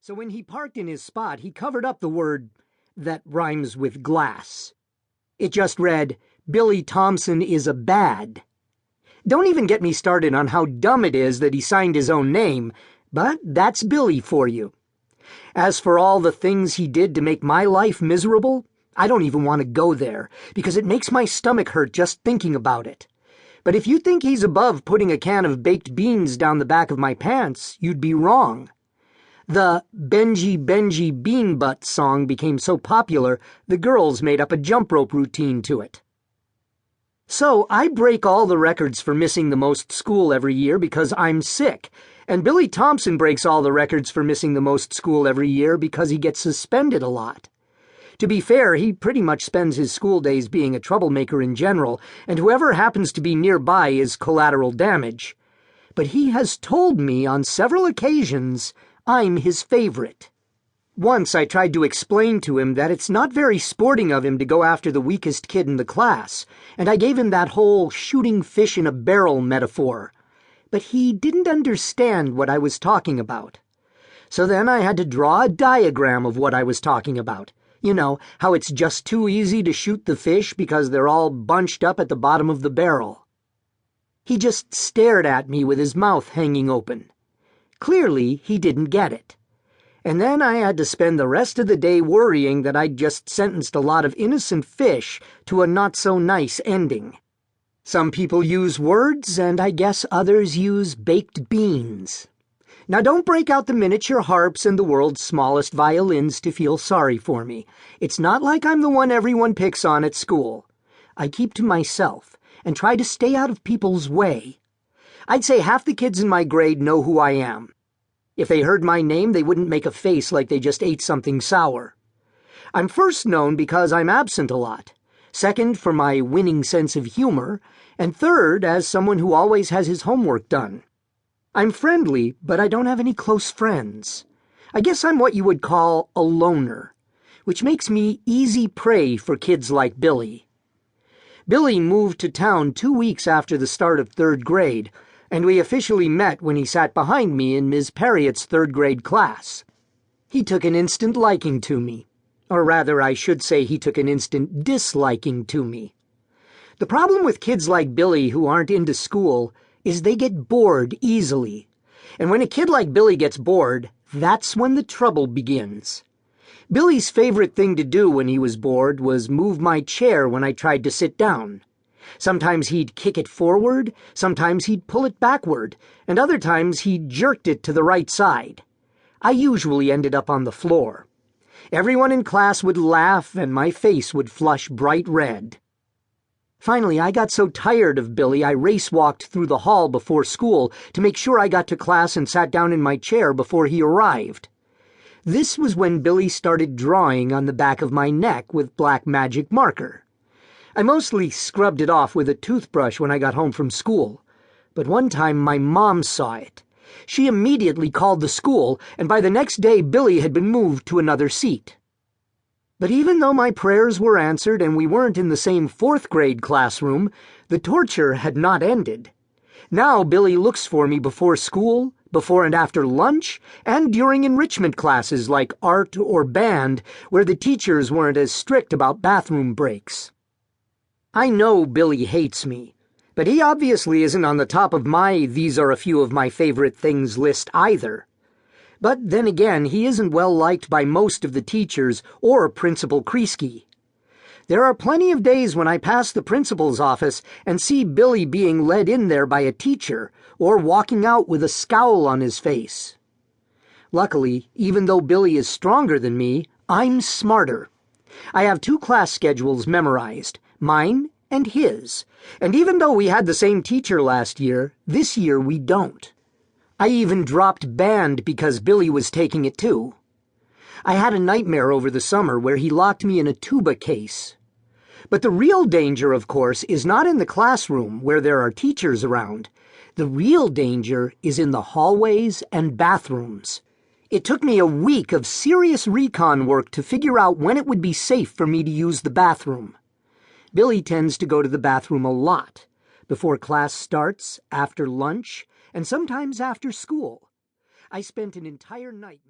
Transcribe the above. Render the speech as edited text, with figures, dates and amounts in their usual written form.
So when he parked in his spot, he covered up the word that rhymes with glass. It just read, "Billy Thompson is a bad." Don't even get me started on how dumb it is that he signed his own name, but that's Billy for you. As for all the things he did to make my life miserable, I don't even want to go there, because it makes my stomach hurt just thinking about it. But if you think he's above putting a can of baked beans down the back of my pants, you'd be wrong. The Benji Bean Butt song became so popular, the girls made up a jump rope routine to it. So I break all the records for missing the most school every year because I'm sick, and Billy Thompson breaks all the records for missing the most school every year because he gets suspended a lot. To be fair, he pretty much spends his school days being a troublemaker in general, and whoever happens to be nearby is collateral damage. But he has told me on several occasions I'm his favorite. Once I tried to explain to him that it's not very sporting of him to go after the weakest kid in the class, and I gave him that whole shooting fish in a barrel metaphor. But he didn't understand what I was talking about. So then I had to draw a diagram of what I was talking about. You know, how it's just too easy to shoot the fish because they're all bunched up at the bottom of the barrel. He just stared at me with his mouth hanging open. Clearly, he didn't get it. And then I had to spend the rest of the day worrying that I'd just sentenced a lot of innocent fish to a not-so-nice ending. Some people use words, and I guess others use baked beans. Now don't break out the miniature harps and the world's smallest violins to feel sorry for me. It's not like I'm the one everyone picks on at school. I keep to myself and try to stay out of people's way. I'd say half the kids in my grade know who I am. If they heard my name, they wouldn't make a face like they just ate something sour. I'm first known because I'm absent a lot, second for my winning sense of humor, and third as someone who always has his homework done. I'm friendly, but I don't have any close friends. I guess I'm what you would call a loner, which makes me easy prey for kids like Billy. Billy moved to town 2 weeks after the start of 3rd grade, and we officially met when he sat behind me in Ms. Perriot's 3rd grade class. He took an instant liking to me. Or rather, I should say he took an instant disliking to me. The problem with kids like Billy who aren't into school is they get bored easily. And when a kid like Billy gets bored, that's when the trouble begins. Billy's favorite thing to do when he was bored was move my chair when I tried to sit down. Sometimes he'd kick it forward, sometimes he'd pull it backward, and other times he jerked it to the right side. I usually ended up on the floor. Everyone in class would laugh, and my face would flush bright red. Finally, I got so tired of Billy, I race-walked through the hall before school to make sure I got to class and sat down in my chair before he arrived. This was when Billy started drawing on the back of my neck with black magic marker. I mostly scrubbed it off with a toothbrush when I got home from school, but one time my mom saw it. She immediately called the school, and by the next day Billy had been moved to another seat. But even though my prayers were answered and we weren't in the same 4th grade classroom, the torture had not ended. Now Billy looks for me before school, before and after lunch, and during enrichment classes like art or band, where the teachers weren't as strict about bathroom breaks. I know Billy hates me, but he obviously isn't on the top of my "these are a few of my favorite things" list either. But then again, he isn't well liked by most of the teachers or Principal Kreisky. There are plenty of days when I pass the principal's office and see Billy being led in there by a teacher or walking out with a scowl on his face. Luckily, even though Billy is stronger than me, I'm smarter. I have 2 class schedules memorized, mine and his, and even though we had the same teacher last year, this year we don't. I even dropped band because Billy was taking it too. I had a nightmare over the summer where he locked me in a tuba case. But the real danger, of course, is not in the classroom where there are teachers around. The real danger is in the hallways and bathrooms. It took me a week of serious recon work to figure out when it would be safe for me to use the bathroom. Billy tends to go to the bathroom a lot, before class starts, after lunch, and sometimes after school. I spent an entire night